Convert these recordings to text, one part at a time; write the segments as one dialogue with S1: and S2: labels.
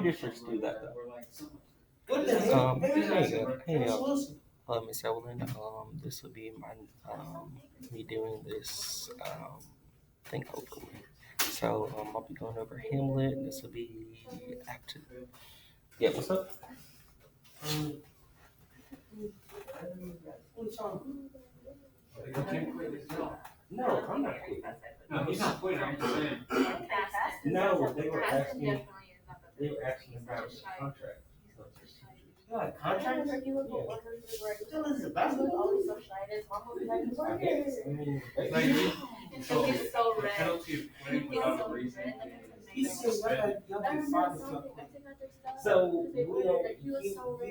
S1: districts do that though.
S2: What the heck?
S1: Miss Evelyn, this will be my, me doing this, thing hopefully. So, I'll be going over Hamlet, this will be Act Two. Yeah, what's up? No, I'm not quitting.
S3: No, he's not quitting, I'm just saying.
S1: No, they were asking about the contract.
S2: Like contracts? Still is it basketball?
S1: I guess, I mean,
S3: Like, you- so,
S4: He's so
S3: the
S4: red.
S3: penalty of quitting without a reason.
S2: He said, y'all can find something.
S1: so, we don't, you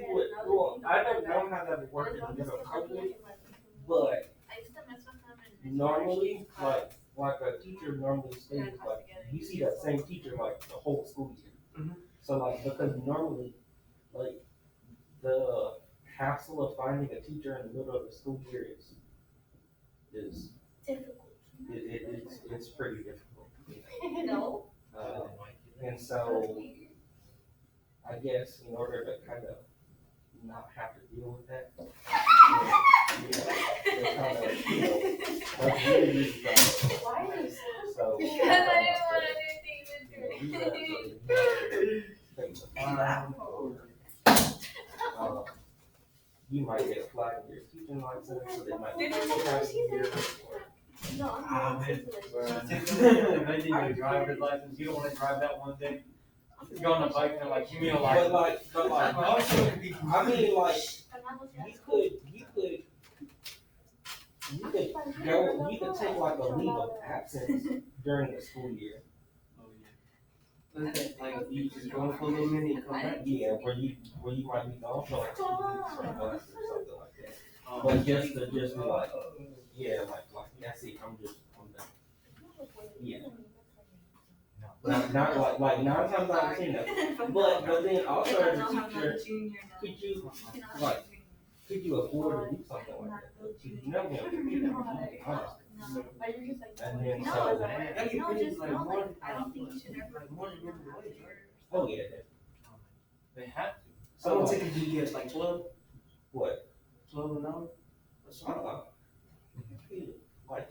S1: would, well, I don't know how that would work in a different company, but normally, like a teacher normally stays, like, you see that same teacher like the whole school year.
S2: Mhm.
S1: So like, because normally, like, the hassle of finding a teacher in the middle of the school year is it's pretty difficult.
S4: No.
S1: And so, I guess in order to kind of not have to deal with that, they're kind of, that's really easy.
S4: Why are you
S1: So.
S4: Because I didn't want anything to do.
S1: You might get a flag in your teaching license, so they might.
S4: Did you know she's in? No, I'm
S3: Ah,
S4: not.
S3: man. They need a driver's license, you don't wanna drive that one day. You go on a bike and they're like, give me a
S1: But
S3: license.
S1: like, I mean, like, you could take like a leave of absence during the school year.
S3: Oh, yeah. Like, you just go for a little minute and come back.
S1: Yeah, where you might be gone for like 2 weeks or a month or something like that.
S3: Oh.
S1: But just be like, yeah, like, that's it, I'm done. Yeah. Not like 9 times out of 10 though. But then also as a teacher, could you afford to do something like that? You never want to do that, honestly. And then so,
S2: That can pay like more,
S4: I don't think you should ever.
S2: like more than minimum wage, right?
S1: oh yeah,
S3: They have to.
S2: So
S1: so
S2: what
S1: like,
S2: ticket do you get, like 12?
S1: what?
S2: 12 an hour? Or something?
S1: Like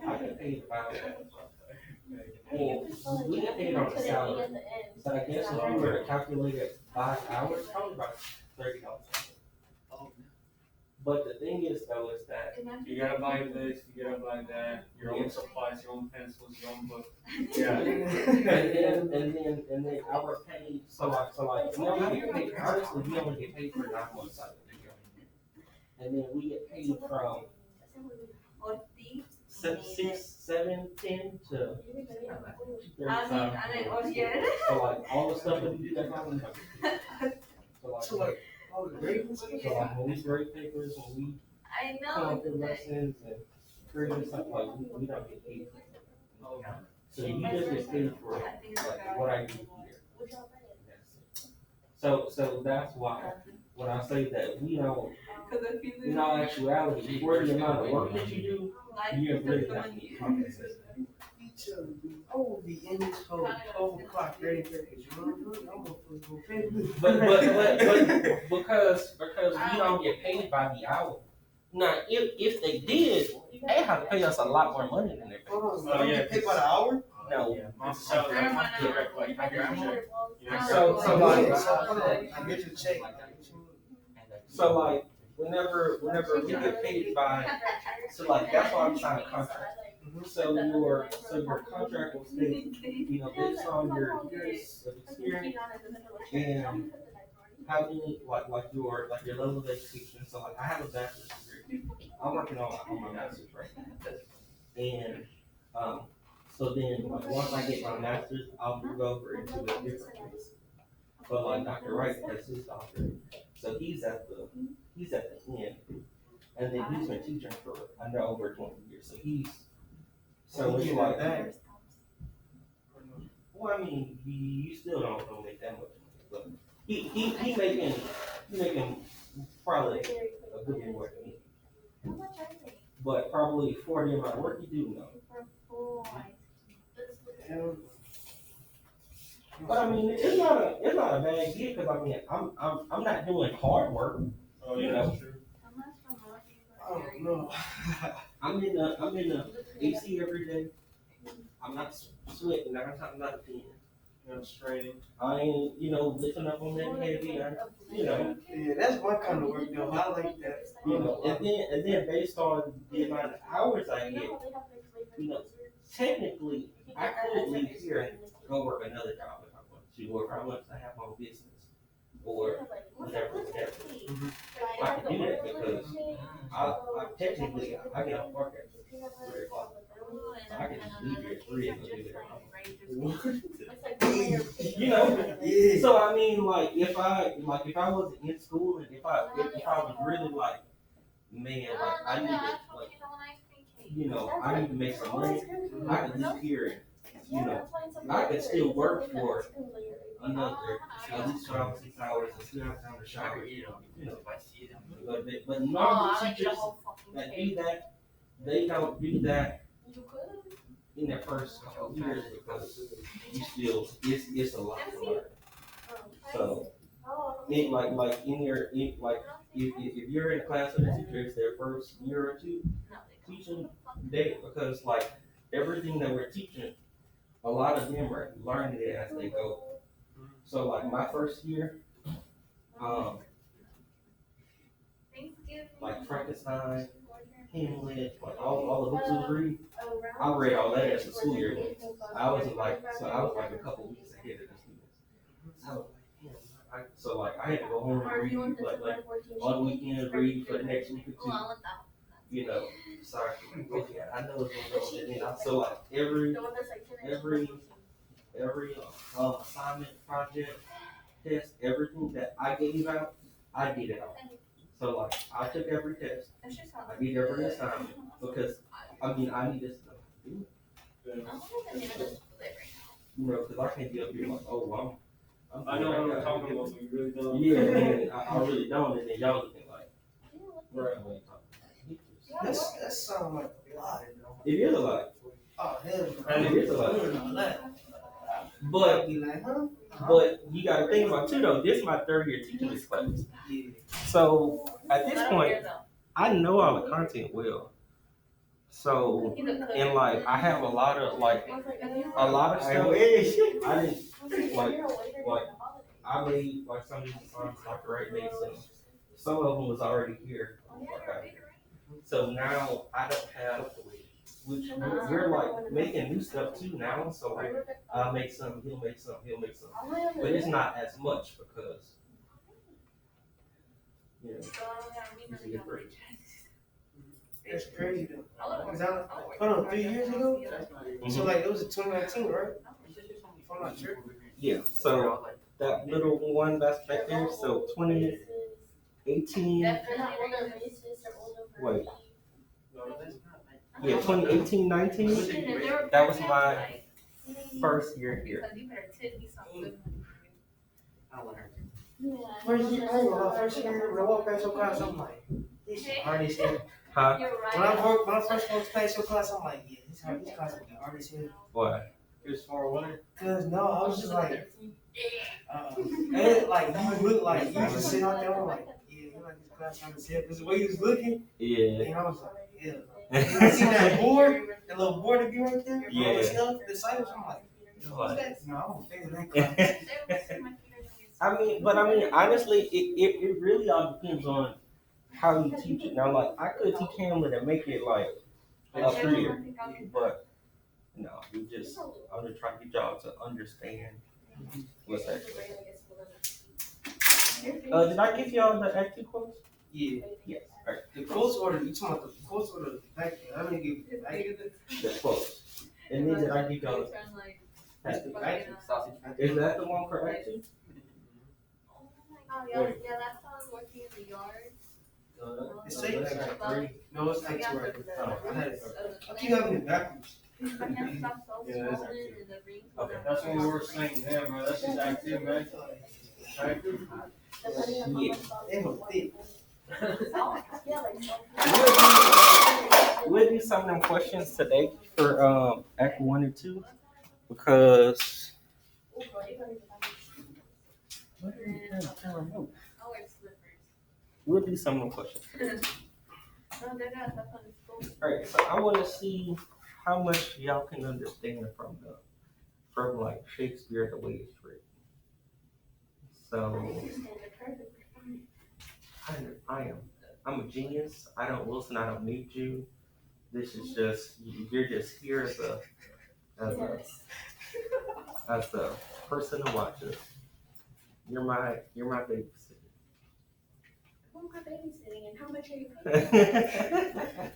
S1: I get paid about, well, we get paid on the salary, but I guess if you were to calculate it by hours, probably about $30. But the thing is though, is that,
S3: You gotta buy this, you gotta buy that, your own supplies, your own pencils, your own book. Yeah.
S1: and then our pay, so like, we only get paid, honestly, we only get paid for 9 months out of the year. And then we get paid from 6, 7, 10 to 2:35. So like, all the stuff that we do, that's not even covered.
S2: So like, all the grades?
S1: So like, when we grade papers, when we
S4: I
S1: come
S4: know.
S1: up with lessons and creating something, like, we don't get paid for that. So you just get paid for like what I do here. That's it. So that's why, when I say that we don't, in all actuality, for the amount of work that you do, you're really not getting compensated.
S2: You tell me, I will be in this whole 12 o'clock ready for it. You know what I'm gonna go pay me.
S1: But because we don't get paid by the hour. Now, if they did, they have to pay us a lot more money than they're paying.
S3: Oh, yeah.
S2: Pay by the hour?
S1: No.
S3: My salary, my direct, like, I get a check.
S1: So like,
S2: I get your check.
S1: so like, whenever we get paid by, so like, that's why I'm signing a contract. So your contract will state, based on your years of experience and how many, like your level of education. So like, I have a bachelor's degree. I'm working on my master's right now. And so then like, once I get my master's, I'll move over into a different place. But like Dr. Wright has his doctorate, so he's at the end, and then he's been teaching for over 20 years. So it's like, well, I mean, you still don't make that much money, but he making probably a good bit more than me. But probably for the amount of work you do, no. But I mean, it's not a bad gig because I mean, I'm not doing hard work.
S3: Oh,
S1: You
S3: yeah,
S1: know.
S3: that's true.
S2: I don't know.
S1: I'm in the AC every day. I'm not sweating 9 times out of 10.
S3: You know, straining.
S1: I ain't, lifting up on that heavy.
S2: Yeah, that's my kind of work though. I like that.
S1: And then based on the amount of hours I get, technically I could leave here and go work another job if I want to, or if I want to have my own business, or whatever. I can do that because I technically I get off work at 3 o'clock. So I can just leave here at 3 and go do that.
S2: Yeah.
S1: So I mean, if I wasn't in school and if I was really like, man, like I need to I need to make some money, I could leave here and I could still work for another at least 5 or 6 hours and still have time to shower. But normal teachers that do that, they don't do that in their first couple of years because it's a lot to learn. So if you're in a class with a teacher, it's their first year or two teaching day because like everything that we're teaching, a lot of them are learning it as they go. So like my first year, like Frankenstein, Hamlet, like all the books we read, I read all that as a school year. I was like a couple weeks ahead of the students. So like I had to go home and read like on the weekend, read for the next week or two. Sorry, I know it's going on. So like every assignment, project, test, everything that I gave out, I did it all. So like I took every test, I did every assignment because I need this stuff to do it. Because I can't be up here like, oh,
S3: I know what I'm talking about, but you really don't.
S1: Yeah, and I really don't, and then y'all looking like,
S3: Right.
S2: That sounds like a lot.
S1: It is a lot.
S2: Oh hell
S1: And it is a lot.
S2: no.
S1: But
S2: Be like, huh?
S1: But you gotta think about too though, this is my 3rd year teaching this class.
S2: Yeah.
S1: So at this point, I know all the content well. So and like I have a lot of stuff. I didn't like I made like some of these songs like right made some of them was already here. So now I don't have which we're like making new stuff too now. So like I'll make some, he'll make some. But it's not as much because it's a good break.
S2: That's crazy though. Hold on, 3 years ago? So like it was in 2019, right? If I'm not sure.
S1: Yeah, so that little one that's back there, so 2018, wait. Yeah, 2018, 19, that was my first year here.
S2: First year, I ain't gonna lie, first year, when I walked past your class, I'm like, this is the hardest year.
S1: Huh?
S2: When I first walked past your class, I'm like, yeah, this class is the hardest year.
S1: Why?
S3: It's far away.
S2: Cause no, I was just like, and like you look like you just sit out there, I'm like, yeah, you like this class hardest year. Cause the way you was looking,
S1: Yeah.
S2: and I was like, yeah. I see that board, that little board that be right there, with all the
S1: Yeah.
S2: stuff, the cycles, I'm like,
S1: What?
S2: no, I don't figure that class.
S1: I mean, honestly, it really all depends on how you teach it. Now, like, I could teach Hamlet and make it like up here, but no, I'm just trying to get y'all to understand what's actually. Did I give y'all the Act 2 quotes?
S2: Yeah.
S1: Yes. All right.
S2: The quotes order, you talking about the quotes order back there? I didn't give you
S1: The quotes. And then did I give y'all the Act 2? Is that the one for Act 2?
S4: Oh, yeah, that's how I was working in the yard.
S2: It's safe. No, it's not two right.
S1: Oh,
S2: I had it. I keep having it backwards.
S3: Yeah, that's Okay, that's what we were saying there, bro. That's just active, man. Active.
S1: Yeah.
S2: They were thick.
S1: We'll do some of them questions today for Act 1 and 2 because
S4: I'll wear slippers.
S1: We'll do some more questions.
S4: No, they're not stuff on the school.
S1: Alright, so I wanna see how much y'all can understand from like Shakespeare the way it's written. So, I'm a genius. I don't, Wilson, I don't need you. This is just, you're just here as a person to watch us. You're my babysitter.
S4: Who am I babysitting and how much are you paying?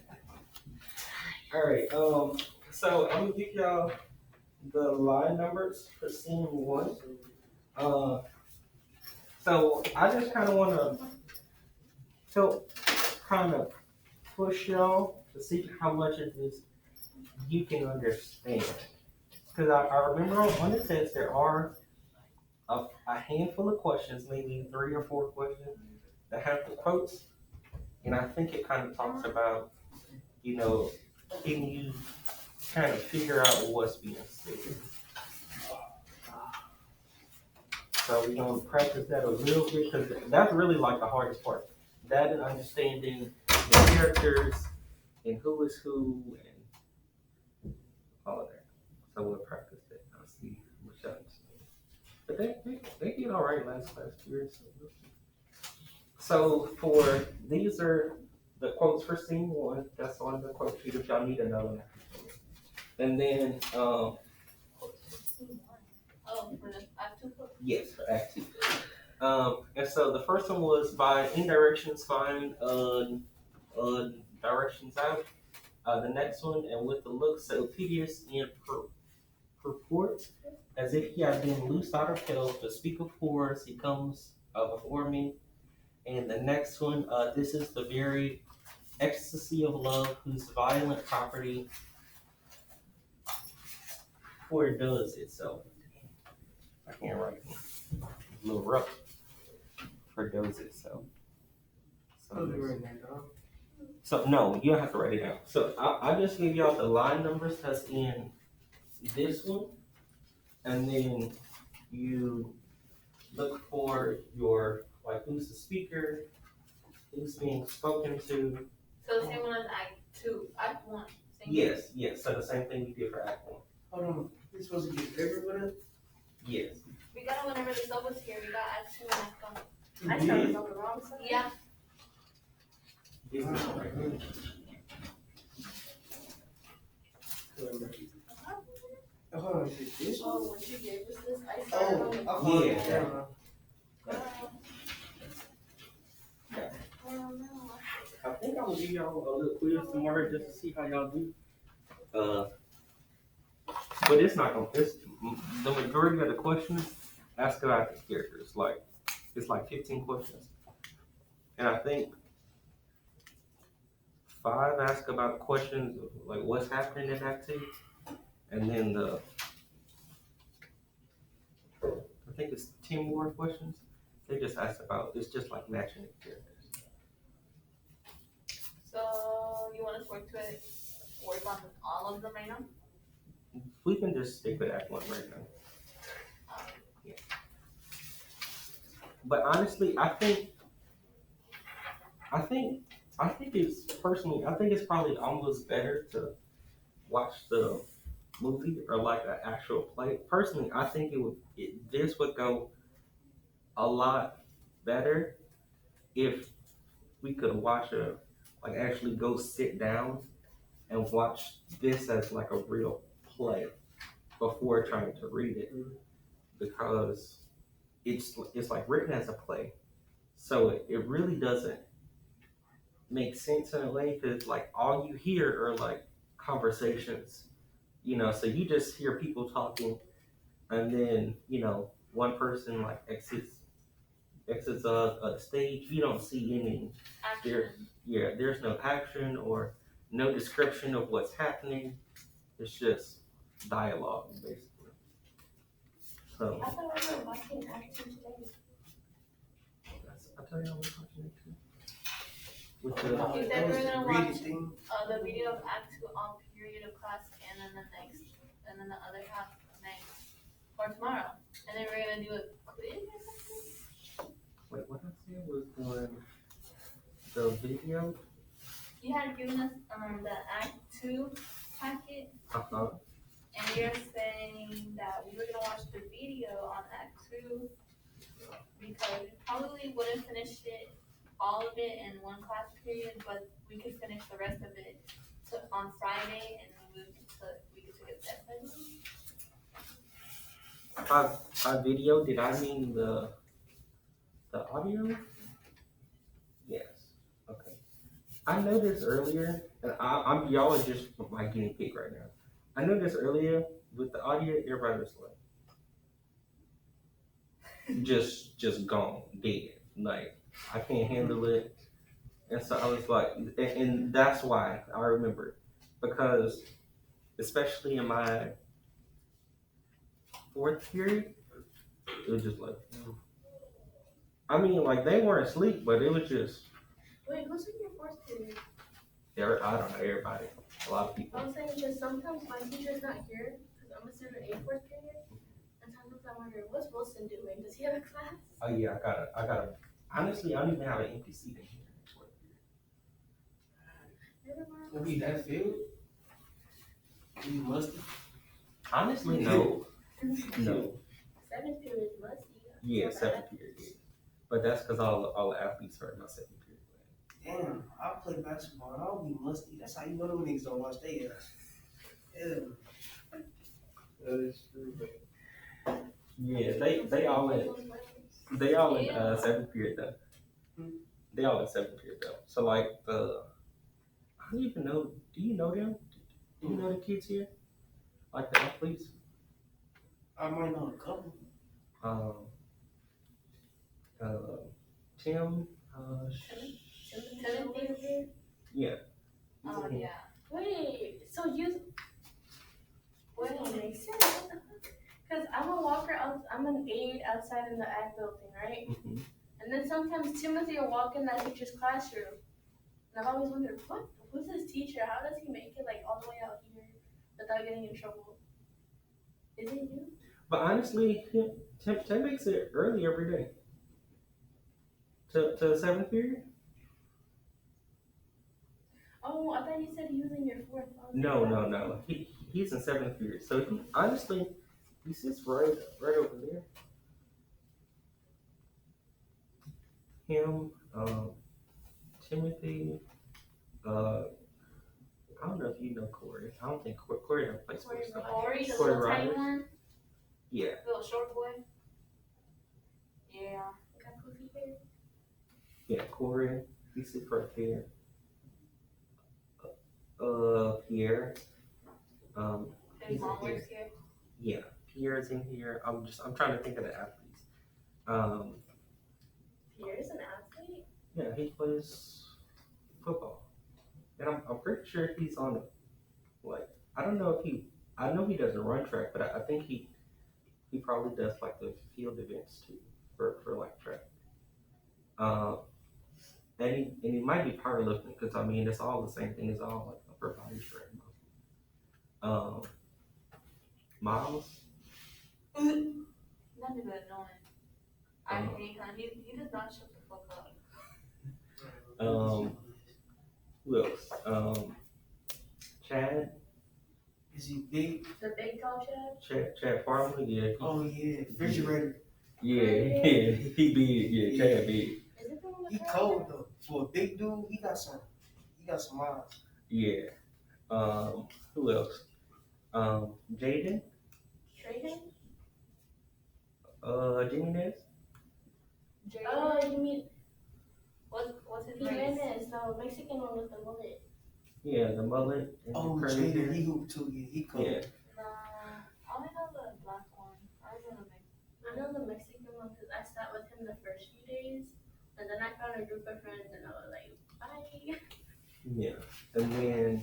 S1: Alright, so I'm gonna give y'all the line numbers for scene 1. So I just kind of want to help kind of push y'all to see how much of this you can understand. Because I remember on the test there are a handful of questions, maybe 3 or 4 questions that have the quotes. And I think it kind of talks about, you know, can you kind of figure out what's being said. So we're going to practice that a little bit because that's really like the hardest part. That and understanding the characters and who is who and all of that. So we'll practice that. I'll see what y'all understand. But they did all right last year. So for these are the quotes for scene 1. That's on the quote sheet if y'all need another one. And then
S4: For the Act 2 book?
S1: yes, for Act 2. And so the first one was by In Directions Find Directions Out. The next one, and with the look so tedious and purport, as if he had been loosed out of hell, to speak of horrors, he comes before me. And the next one, this is the very ecstasy of love, whose violent property foredoes itself. I can't write it. A little rough. Foredoes itself. So no, you don't have to write it down. So I just gave y'all the line numbers that's in this one, and then you look for your like who's the speaker, who's being spoken to.
S4: So the same one as Act 2, Act 1. Same.
S1: Yes. So the same thing you did for Act 1.
S2: Hold on, you're supposed to get paper with it?
S1: Yes.
S4: We got it whenever the sub was here. We got Act 2 and Act 1.
S1: I started
S4: on the wrong side. Yeah.
S1: This is right here.
S2: Oh, hold on, is it this one?
S4: Oh, when she gave us this, I started on the
S2: Oh, I found it.
S1: Yeah.
S4: Oh no.
S1: I think I'm gonna give y'all a little quiz tomorrow just to see how y'all do. But it's not gonna. It's the majority of the questions ask about the characters. Like it's like 15 questions, and I think 5 ask about questions of like what's happening in Act 2, and then I think it's 10 more questions. They just ask about. It's just like matching the characters.
S4: So you want us to work on all of them right now?
S1: We can just stick with Act 1 right now. Yeah. But honestly, I think it's personally, I think it's probably almost better to watch the movie or like an actual play. Personally, I think this would go a lot better if we could actually go sit down and watch this as like a real play before trying to read it, because it's like written as a play, so it really doesn't make sense in a way, because like all you hear are like conversations, so you just hear people talking, and then one person like exits a stage. You don't see any there's no action or no description of what's happening. It's just dialogue, basically. So
S4: I thought we were watching Act 2 today.
S1: I tell you, I was watching it too. With
S4: You said we were gonna
S2: Read
S4: watch
S2: it thing.
S4: the video of Act 2 all period of class, and then the other half next or tomorrow.
S5: And then we're gonna do a quiz or something?
S1: Wait, what I said was doing the video.
S5: You had given us, the Act 2 packet,
S1: Uh-huh.
S5: and you're saying that we were gonna watch the video on Act 2 because we probably wouldn't finish it, all of it in one class period, but we could finish the rest of it on Friday, and we could take a test, I believe.
S1: By video, did I mean the audio? Yes. Okay. I noticed earlier, and I'm y'all are just my guinea pig right now. I noticed earlier with the audio, everybody was like, just gone, dead. Like I can't handle it, and so I was like, and that's why I remember, because especially in my fourth period, it was just like, I mean, like they weren't asleep, but it was just.
S4: Wait, who's in your fourth period?
S1: I don't know, everybody, a lot of people.
S4: I was saying because sometimes my teacher's not here, because I'm a student in fourth period, and sometimes I wonder, what's Wilson doing? Does he have a class?
S1: Oh yeah, I gotta. Honestly, I don't even have an empty seat in here.
S4: Never mind.
S2: Will be that field? You must.
S1: Honestly, no, no.
S4: Seventh period is musty.
S1: Yeah, seventh period. Yeah. But that's because all the athletes are in my second period.
S2: Damn, I play basketball. I'll be musty. That's how you know them niggas don't watch their ass. Yeah.
S3: That is true.
S1: Yeah, they all in seventh period though. They all in seventh period though. So like I don't even know. Do you know them? Do you know the kids here? Like the athletes?
S2: I might know a couple.
S1: Tim.
S4: Timothy?
S1: Yeah.
S5: Oh, yeah.
S4: Wait, so you. Wait, makes sense. Because I'm a walker, I'm an aide outside in the ag building, right?
S1: Mm-hmm.
S4: And then sometimes Timothy will walk in that teacher's classroom. And I've always wondered, who's his teacher? How does he make it like all the way out here without getting in trouble? Is it you?
S1: But honestly, Tim makes it early every day. To the seventh period?
S4: Oh, I thought you said he was in your fourth.
S1: No. He's in seventh period. So he sits right over there. Him, Timothy, I don't know if you know Corey. I don't think Corey don't play sports.
S5: Corey, the
S1: Corey
S5: little tiny
S1: Rogers?
S5: one,
S1: Yeah.
S5: little short boy. Yeah.
S4: Got poofy hair.
S1: Yeah, Corey. He sits right there. Pierre.
S5: His mom works here.
S1: Yeah, Pierre's in here. I'm trying to think of the athletes.
S4: Pierre's an athlete?
S1: Yeah, he plays football. And I'm pretty sure he's on I don't know if I know he doesn't run track, but I think he probably does like the field events too for like track. And he might be powerlifting because I mean it's all the same thing. It's all like upper body strength. Miles.
S5: That nigga annoying. I hate him. He does not shut the fuck up.
S1: Who else? Chad.
S2: Is he big?
S4: The big tall Chad?
S1: Chad Farmer. Yeah.
S2: Oh yeah, refrigerator.
S1: Yeah. He big. Yeah, Chad big.
S4: Is it the one with
S2: He cold though. For a big dude, he got some miles.
S1: Yeah. Who else? Jaden.
S4: Trajan?
S1: Jimenez.
S4: Oh, you mean
S5: What's his name?
S4: Jimenez, no, Mexican one with the mullet.
S1: Yeah, the mullet. And
S2: Oh,
S1: the curly hair.
S2: Jaden, he hoop too. Yeah, he cold.
S1: Yeah.
S5: I only know the black one. I don't know
S4: I know the Mexican one because I sat with him the first few days, and then I found a group of friends, and I was like, bye.
S1: Yeah. And then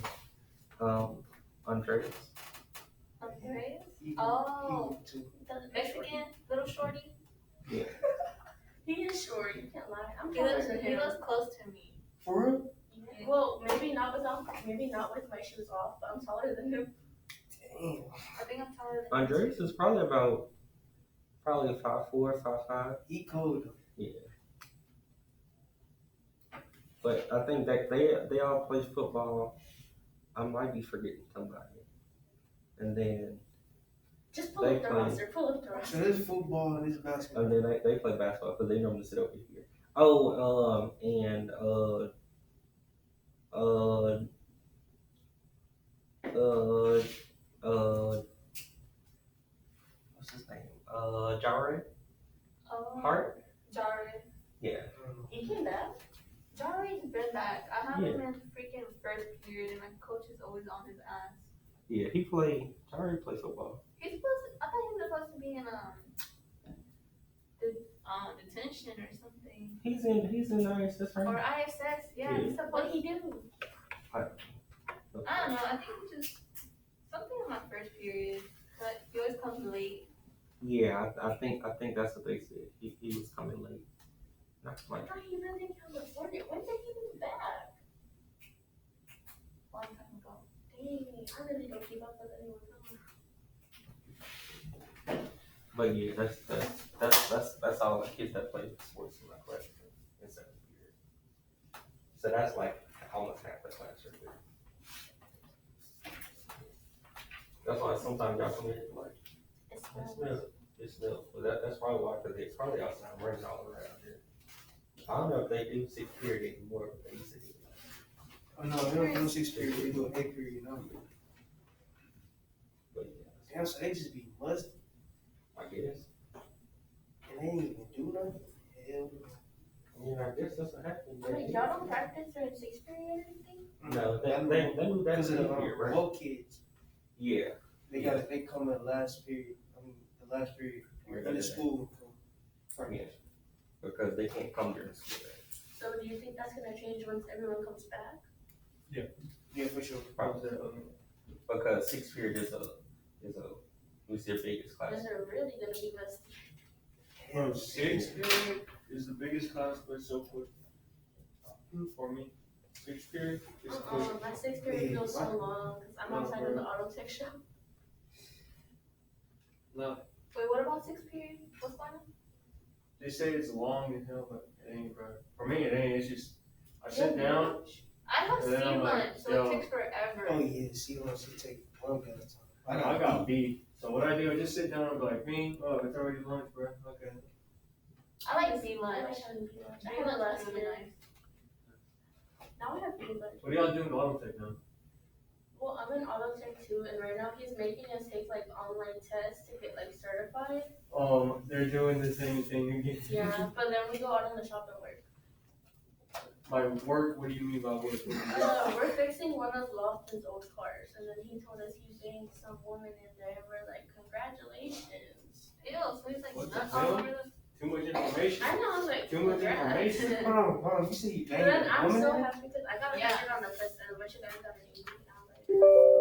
S1: Andreas.
S5: Andreas?
S2: He
S5: Oh.
S2: hoop too.
S4: The
S5: Mexican, little shorty.
S1: Yeah.
S4: He is short, you can't lie. I'm
S5: He
S4: taller
S5: lives
S4: than
S5: he
S4: him.
S5: lives close to me.
S2: For real?
S4: Well, maybe not with my shoes off, but I'm taller than him.
S2: Damn.
S5: I think I'm taller than
S1: Andreas is probably about Probably 5'4", 5'5".
S2: He cold though.
S1: Yeah. But I think that they all play football. I might be forgetting somebody. And then
S4: Just pull
S1: They
S4: up the
S1: play-
S4: roster. Pull up the roster.
S2: So there's football and there's basketball.
S1: and then they play basketball because they normally sit over here. Oh, and what's his name? Jare
S5: Oh,
S1: Hart.
S5: Jared.
S1: Yeah.
S4: He came back.
S5: Jared's been back. I have
S1: Yeah.
S5: him in freaking first period, and my coach is always on his ass.
S1: Yeah, Jare plays football.
S5: He's supposed to, I thought he was supposed to be in detention or something.
S1: He's in nice. That's
S5: Or
S1: right.
S5: ISS, yeah,
S1: Yeah.
S5: he's
S4: What
S5: supposed
S4: he do?
S5: I don't know, I think he just something in my first period. But he always comes late.
S1: Yeah, I think that's what they said. He was coming late. Not
S4: I
S1: like
S4: thought he lived in California. When did he move back?
S5: Long time ago.
S4: Dang, I really don't keep up with anyone.
S1: But yeah, that's all the kids that play sports in my class in seventh period. So that's like almost half the class right there. That's why sometimes y'all come in like it smells. But that's probably why, because it's probably outside raining all around here. I don't know if they do sixth period anymore, but they used to do it.
S2: Oh no, they don't do 6th period, they do an 8th period now.
S1: But yeah,
S2: Damn, so they just be musty
S1: I guess.
S2: and they ain't even do nothing. Hell
S1: I mean, I guess that's what happened.
S4: Wait, y'all don't practice during sixth period or anything?
S1: No, they moved that
S2: Because
S1: to
S2: of
S1: the
S2: the
S1: period, right?
S2: woke kids,
S1: Yeah.
S2: they come in the last period. The last period in the school.
S1: Yes. Because they can't come during school day.
S4: So do you think that's gonna change once everyone comes back?
S2: Yeah, for sure.
S1: Probably. Because sixth period is their biggest class.
S4: Then they're really gonna be musty.
S3: Bro, 6th period is the biggest class, but so quick. For me, 6th period is quick.
S4: My sixth period feels so long because I'm outside of the auto tech shop.
S3: No,
S5: Wait, what about sixth period? What's going on?
S3: they say it's long as hell, but it ain't, bro. For me, it ain't. It's just I sit down.
S5: I have
S3: And then
S5: C
S3: I'm like,
S5: lunch, so
S3: yo.
S5: it takes forever.
S2: Oh yeah, see what she take one at a time.
S3: I got B. So what I do, I just sit down and be like, me, oh, it's already lunch, bro. Okay.
S5: I like B
S4: I
S5: lunch.
S4: like having B lunch. I
S5: B
S4: had it
S5: lunch
S4: last
S5: is really
S4: year.
S5: nice.
S4: Now I have B lunch.
S3: What are y'all doing in auto tech now?
S4: Well, I'm in auto tech too, and right now he's making us take like online tests to get like certified.
S3: They're doing the same thing again.
S4: Yeah, but then we go out in the shop and work.
S3: By work, what do you mean by work?
S4: We're fixing one of Lofton's old cars, and then he told us he banged some woman in there, and we're like, congratulations.
S5: Ew, so he's like
S3: What the
S5: nuts
S3: hell?
S5: all over the.
S3: Too much information.
S4: I know, I was like,
S3: Too much
S4: congrats.
S3: information.
S2: Hold on, you say you
S4: But
S2: banged
S4: then
S2: a
S4: I'm
S2: woman?
S4: so happy because I got a
S5: Yeah.
S4: 100 on the test, and a bunch of guys got an 80, and I'm like,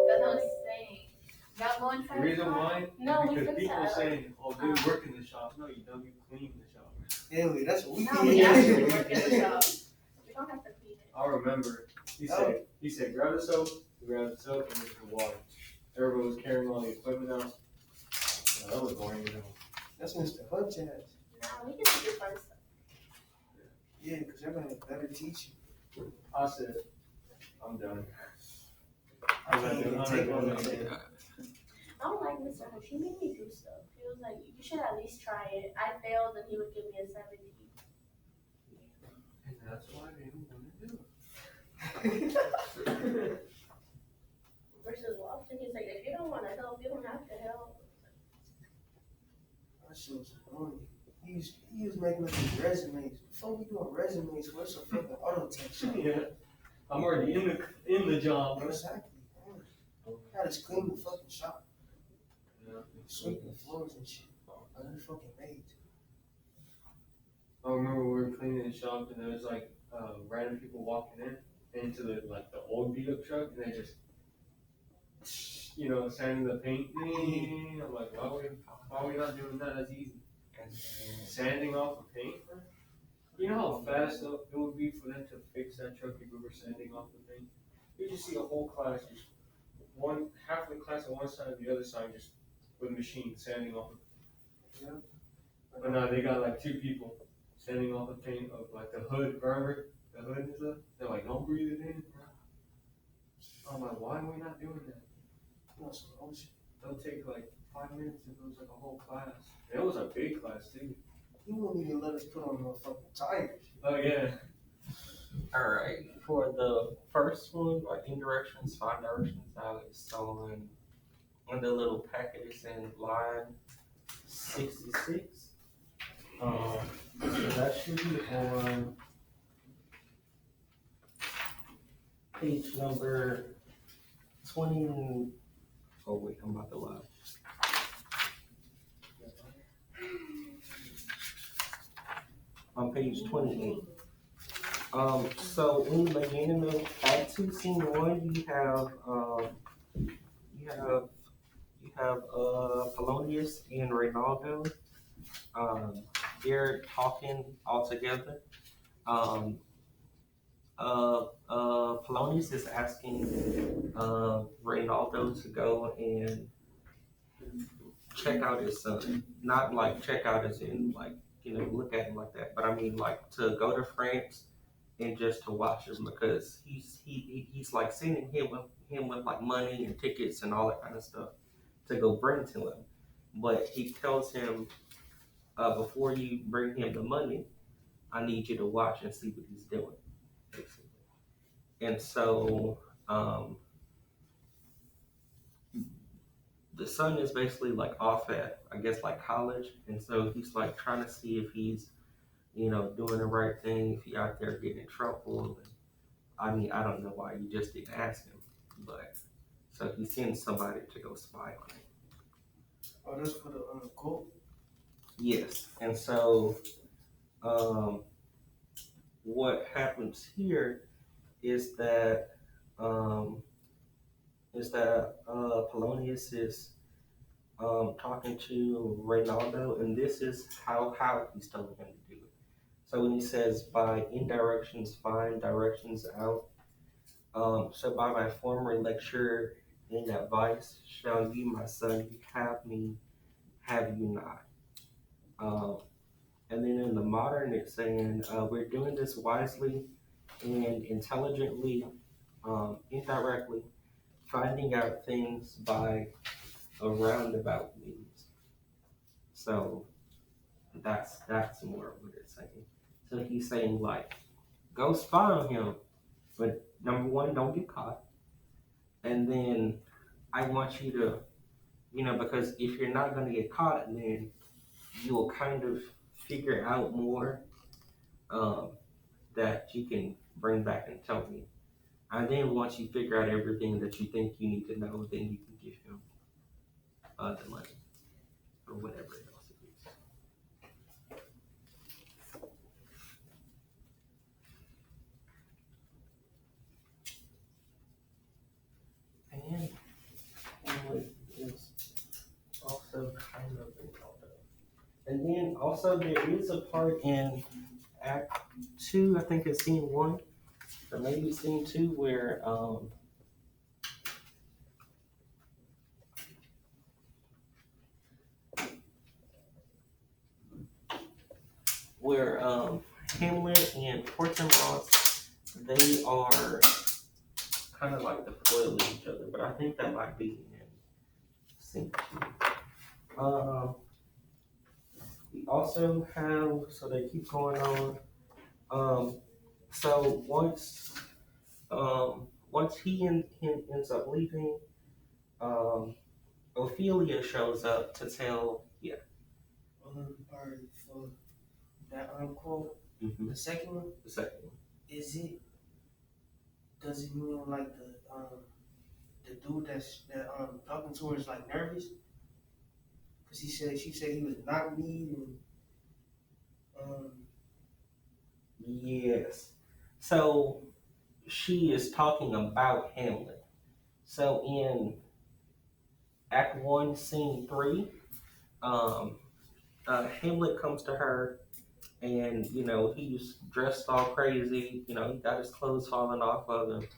S5: That's what I'm saying. Y'all go and try
S3: The reason why?
S4: No, we
S3: because
S4: fixed
S3: people
S4: that.
S3: saying, oh, dude, work in the shop. No, you don't. You clean the shop.
S2: Hell yeah, that's what we
S4: no, we actually work in the shop. We don't have to clean it.
S3: I remember. He said, grab the soap. We grabbed the soap and the water. Everybody was carrying all the equipment out. No, that was boring.
S2: That's Mr. Hutch ass.
S4: Nah, we can do fun stuff.
S2: Yeah, because y'all gonna have better teaching.
S3: I said, I'm done.
S2: I can't even take one of
S3: that.
S2: them.
S4: I don't like Mr. Hush. He made me do stuff. He was like, you should at least try it. I failed, and he would give me a 70.
S3: And that's why they don't want to do it.
S4: Versus Lofton, he's like, if you don't want to help, you don't have to help.
S2: That shit was annoying. He was making us do resumes. Before we doing resumes, what's a fucking auto tech shop?
S3: Yeah. I'm already in the job. Bro.
S2: Exactly. I just clean the fucking shop,
S3: Yeah.
S2: sweep the floors and shit. Other fucking maids.
S3: I remember we were cleaning the shop and there was like random people walking in into the old beat up truck and they just sanding the paint. I'm like, why are we not doing that? That's easy. Sanding off the paint. You know how fast it would be for them to fix that truck if we were sanding off the paint? You just see a whole class, just half of the class on one side and the other side just with a machine sanding off.
S2: Yeah.
S3: But now they got like 2 people sanding off the paint of like the hood, remember? The hood and stuff. They're like, don't breathe it in, bro. I'm like, why are we not doing that? They'll take like 5 minutes if it was like a whole class. It was a big class too.
S2: He won't even let us put on no fucking tires.
S3: Oh yeah.
S1: Alright, for the first one, like indirections, 5 directions out, it's on the little packet is in line 66. So that should be on page number 20. Oh wait, I'm about to lie. On page 28. So in the beginning of Act 2, Scene 1, you have Polonius and Reynaldo. They're talking all together. Polonius is asking Reynaldo to go and check out his son. Not like check out as in like, look at him like that, but I mean like to go to France and just to watch him because he's like sending him with like money and tickets and all that kind of stuff to go bring to him. But he tells him, before you bring him the money, I need you to watch and see what he's doing, basically. And so the son is basically like off at, I guess, like college, and so he's like trying to see if he's, doing the right thing, if he out there getting in trouble. And, I mean, I don't know why you just didn't ask him, but so he sends somebody to go spy on him.
S2: Oh, that's for the quote?
S1: Yes, and so what happens here is that Polonius is talking to Reynaldo, and this is how he's telling him to do it. So when he says, by indirections find directions out, so by my former lecture in advice, shall you, my son, have me, have you not? And then in the modern, it's saying, we're doing this wisely and intelligently, indirectly, finding out things by a roundabout means. So that's more of what it's saying. So he's saying like, go spy on him, but number one, don't get caught. And then I want you to, because if you're not going to get caught, then you'll kind of figure out more that you can bring back and tell me. And then once you figure out everything that you think you need to know, then you can give him the money or whatever else it is. And Hamlet is also kind of involved. And then also there is a part in Act 2, I think it's Scene 1, or maybe Scene 2, where Hamlet and Portsmouth, they are kind of like foiling each other, but I think that might be in Scene 2. We also have, so they keep going on. So once he ends up leaving, Ophelia shows up to tell,
S2: Or for that unquote,
S1: mm-hmm.
S2: the second one, does it mean like the dude that's talking to her is like nervous? Cause she said he was not me and
S1: Yes. So she is talking about Hamlet. So in Act 1, Scene 3, Hamlet comes to her and, he's dressed all crazy. He got his clothes falling off of him.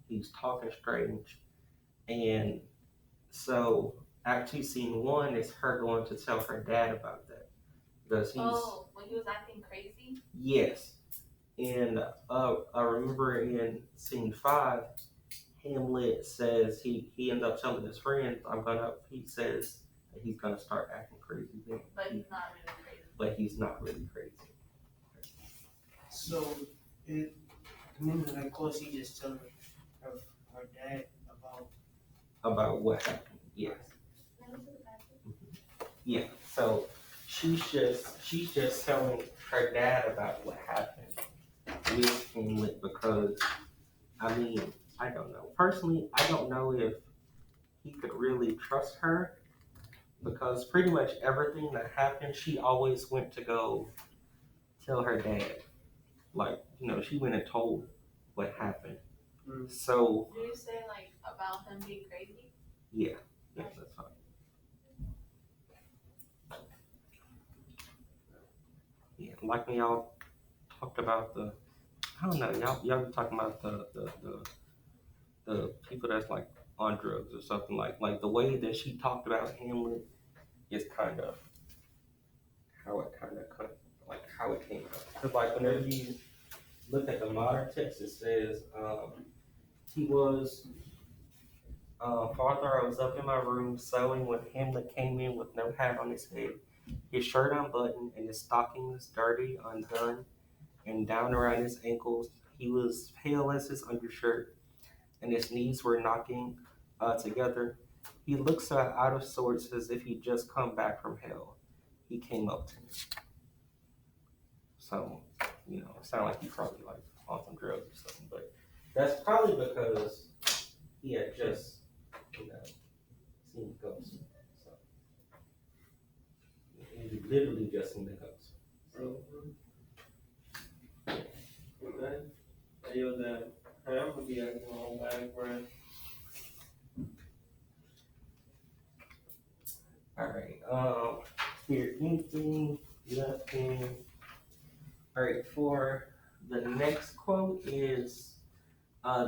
S1: He's talking strange. And so Act 2, Scene 1 is her going to tell her dad about that. Does he's
S5: Oh, when he was acting crazy?
S1: yes. And I remember in scene 5, Hamlet says he ends up telling his friend, he says that he's gonna start acting crazy then.
S5: But he's not really crazy.
S1: But he's not really crazy.
S2: So, it, remember that course he just telling her dad
S1: About what happened, yes. Yeah, so she's just telling her dad about what happened with Hamlet because, I mean, I don't know. Personally, I don't know if he could really trust her because pretty much everything that happened, she always went to go tell her dad. Like, she went and told what happened. So,
S5: Did you say like about him being crazy?
S1: yeah, that's fine. Yeah, like when y'all talked about I don't know, y'all be talking about the people that's like on drugs or something like the way that she talked about Hamlet is kind of how it how it came out. Because like whenever you look at the modern text, it says he was Father, I was up in my room sewing when Hamlet came in with no hat on his head, his shirt unbuttoned and his stockings dirty, undone, and down around his ankles. He was pale as his undershirt, and his knees were knocking together. He looked so out of sorts as if he'd just come back from hell. He came up to me. So, it sounded like he probably like on some drugs or something, but that's probably because he had just, seen the ghost. So, he literally just seen the ghost. So,
S3: Okay. Yo, that Ham would be acting all back, right?
S1: all right. Here, anything left in? All right. For the next quote is,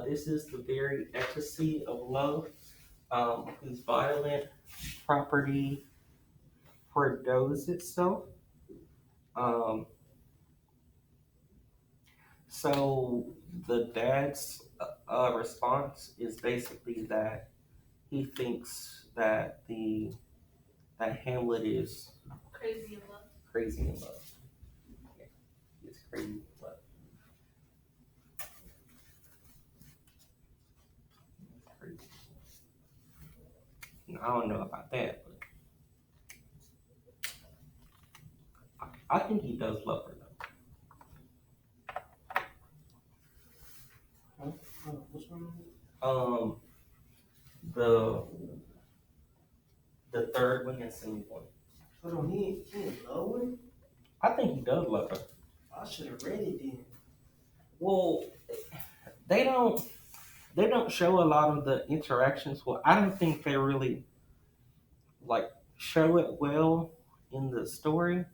S1: "This is the very ecstasy of love, whose violent property forgoes itself." So the dad's response is basically that he thinks that Hamlet is
S5: Crazy in love.
S1: crazy in love. Yeah, he's crazy in love. Crazy. I don't know about that, but I think he does love her
S2: what's wrong?
S1: though. The third one and scene 1.
S2: Hold on, he in love with her?
S1: I think he does love her.
S2: I should have read it then.
S1: Well, they don't show a lot of the interactions. Well, I don't think they really like show it well in the story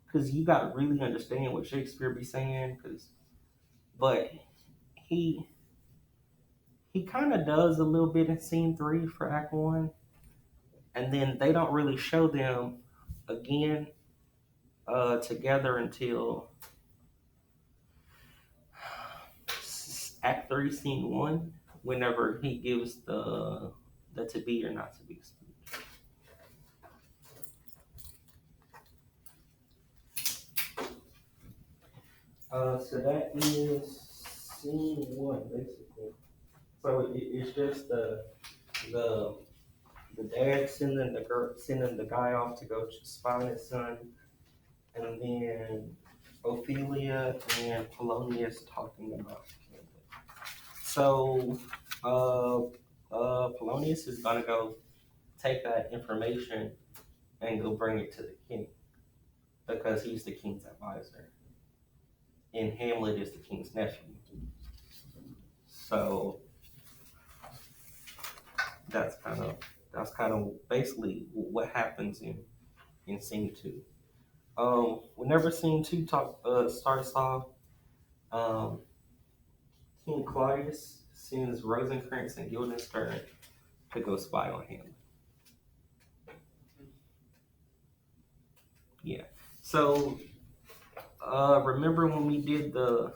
S1: because you got to really understand what Shakespeare be saying. But he kind of does a little bit in scene 3 for Act 1, and then they don't really show them again together until Act 3, Scene 1, whenever he gives the to be or not to be speech. So that is Scene 1, basically. So it's just the dad sending the guy off to go spy on his son, and then Ophelia and Polonius talking about Hamlet. So Polonius is gonna go take that information and go bring it to the king because he's the king's advisor, and Hamlet is the king's nephew. So that's kind of basically what happens in scene 2. Whenever scene 2 starts off, King Claudius sends Rosencrantz and Guildenstern to go spy on Hamlet. Yeah. So, remember when we did the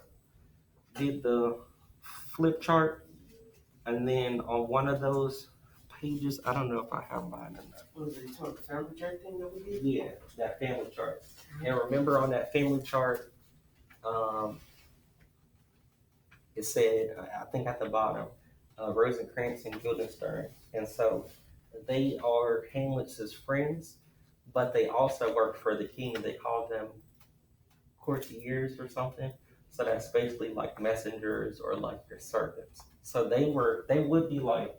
S1: flip chart, and then on one of those pages, I don't know if I have mine or not.
S2: What was it? You talking about the family chart thing that we did?
S1: Yeah, that family chart. And remember on that family chart, it said, I think at the bottom, Rosencrantz and Guildenstern. And so they are Hamlet's friends, but they also work for the king. They call them courtiers or something. So that's basically like messengers or like your servants. So they would be like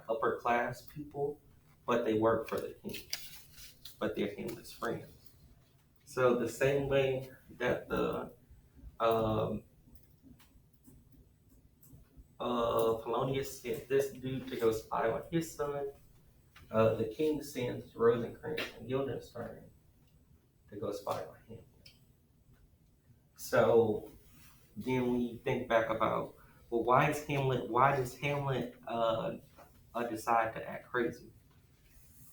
S1: upper class people, but they work for the king. But they're Hamlet's friends. So the same way that the Polonius sent this dude to go spy on his son, the king sends Rosencrantz and Guildenstern to go spy on him. So then we think back about, well, why does Hamlet decide to act crazy?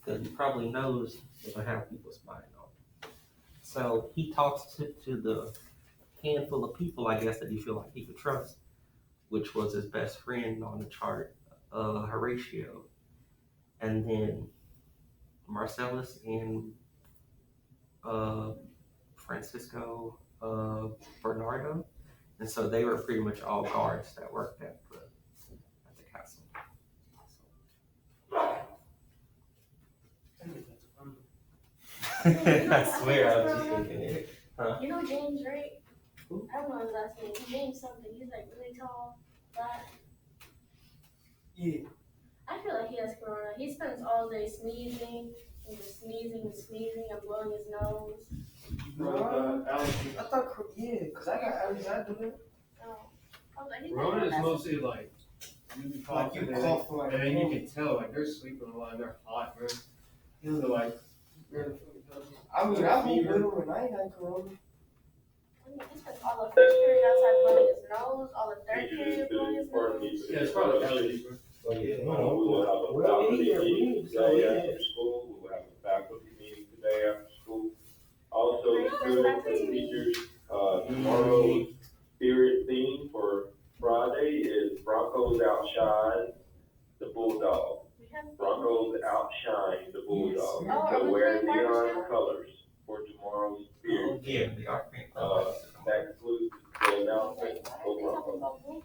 S1: Because he probably knows he's gonna have people spying on him. So he talks to the handful of people, I guess, that he feel like he could trust, which was his best friend on the chart, Horatio, and then Marcellus and Francisco Bernardo. And so they were pretty much all guards that worked at the castle. I swear I was just thinking it.
S4: You know James, right?
S1: Who?
S4: I don't know his last name. James something. He's like really tall, flat.
S2: Yeah.
S4: I feel like he has corona. He spends all day sneezing and just sneezing and blowing his nose.
S2: I thought, yeah, because I got allergies. I do that.
S4: Oh. I was like, he's
S3: Corona is
S4: like,
S3: mostly like you be
S2: Like
S3: coughing
S2: you
S3: and
S2: cough like
S3: then, and then you can tell like they're sleeping a lot and they're hot, man. So like
S2: I mean, I moved with him and I ain't had corona.
S4: he spends all the first period outside blowing his nose, all the third period blowing his nose.
S3: yeah, it's probably allergies, bro.
S6: We will have a faculty meeting today after school. We will have a faculty meeting today after school. Also, students and teachers, tomorrow's spirit theme for Friday is Broncos outshine the Bulldog. Broncos outshine the Bulldog. So wear neon colors for tomorrow's spirit.
S1: Yeah, they are pink.
S6: That concludes the announcement for Broncos.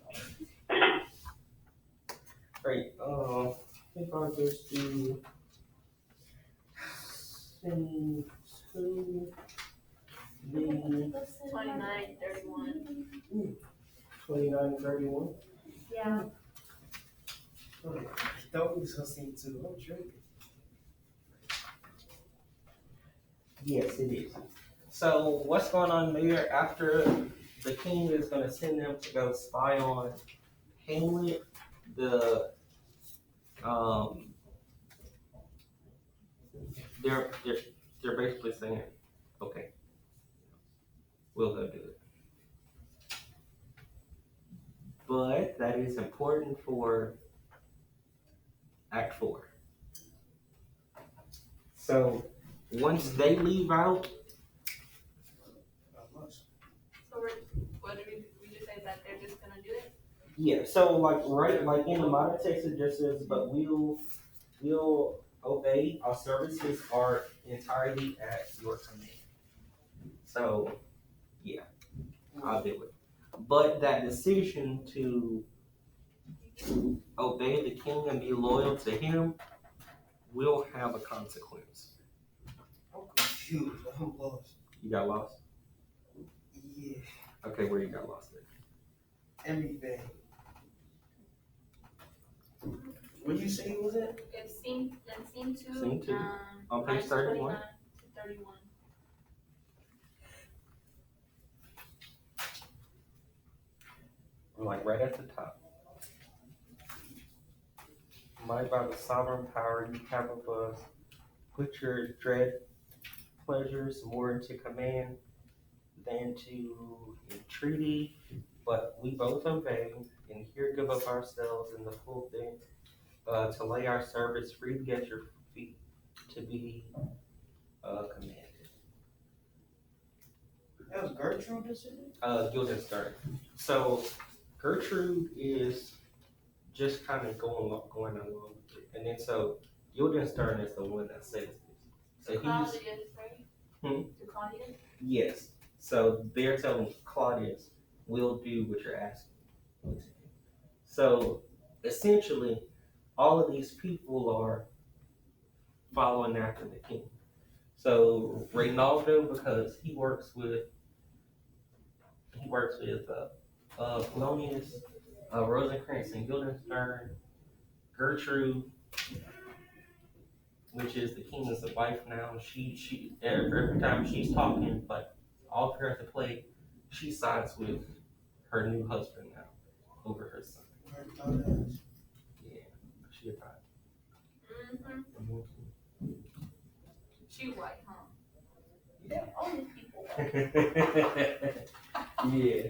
S1: Great. I think I'll just do send to the
S5: 29, 31.
S1: 2931.
S5: Yeah.
S2: Thought we was gonna sing too. I'm drinking.
S1: Yes, it is. So what's going on there after the king is going to send them to go spy on Hamlet? They're basically saying, okay, we'll go do it. But that is important for Act 4. So once they leave out,
S2: Not much.
S5: So what did we just say that they're just gonna do it?
S1: yeah, so like in the modern text it just says, but we'll obey, our services are entirely at your command. So yeah, I'll do it. But that decision to obey the king and be loyal to him will have a consequence.
S2: I'm confused. I'm lost.
S1: You got lost?
S2: Yeah.
S1: Okay, where you got lost at?
S2: Everything. What you say was it?
S5: It's scene two.
S1: Scene two. On page
S5: lines
S1: 31?
S5: 29 to 31.
S1: We're like right at the top. Might by the sovereign power you have of us, put your dread pleasures more into command than to entreaty, but we both obey and here give up ourselves in the full thing, to lay our service freely at your feet to be commanded.
S2: That was Gertrude that said it?
S1: Guildenstern. So Gertrude is just kind of going along with it, and then so Guildenstern is the one that says this. So he's
S5: Claudius, right?
S1: Hmm?
S5: To Claudius?
S1: yes. So they're telling Claudius, "We'll do what you're asking." So essentially, all of these people are following after the king. So Reynaldo, because he works with Polonius, Rosencrantz and Guildenstern, Gertrude, which is the king's wife now. She every time she's talking, like all her to play, she sides with her new husband now over her son. Yeah, she a thought.
S5: Mm-hmm. She white, huh?
S4: All these people.
S1: Yeah,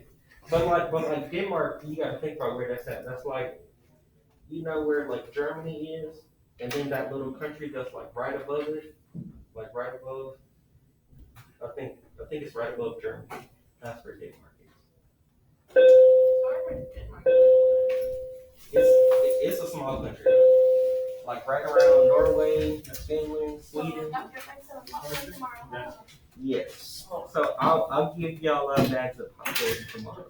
S1: but like Denmark, you gotta think about where that's at. That's like, you know where like Germany is, and then that little country that's like right above it, like right above. I think it's right above Germany. That's where Denmark is. It's a small country, like right around Norway, Finland, Sweden. Yes. So I'll give y'all bags of popcorn tomorrow.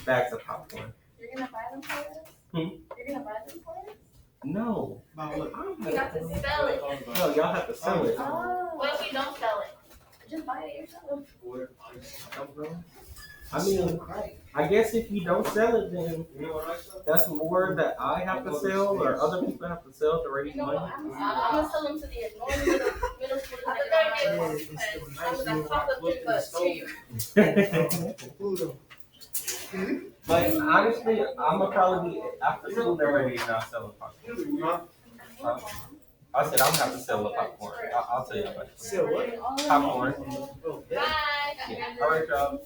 S1: Bags of popcorn.
S4: You're gonna buy them for us? You're gonna buy them for us?
S1: No.
S2: About what?
S5: You have to sell it.
S1: No, y'all have to sell it.
S4: Oh.
S5: What if we don't sell it?
S4: Just buy it yourself.
S1: I mean, I guess if you don't sell it, then that's more that I have to sell or other people have to sell to raise
S4: You know
S1: money.
S4: what? I'm gonna sell them to the annoying middle school.
S5: I
S1: But honestly, I'm gonna probably be after school. They're ready to not sell popcorn. I said I'm gonna have to sell the popcorn. I'll tell you about it.
S2: Sell what?
S1: Popcorn.
S2: Oh,
S5: Bye.
S1: Yeah. All right, y'all.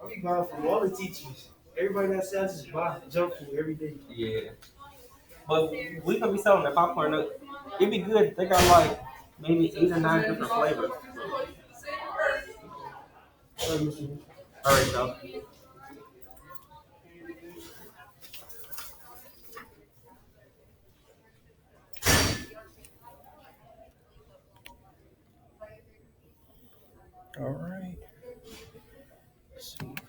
S2: I be buying from all the teachers. Everybody that sells is buying junk food every day.
S1: Yeah. But we could be selling the popcorn. It'd be good. They got like maybe 8 or 9 different flavors. All right, y'all.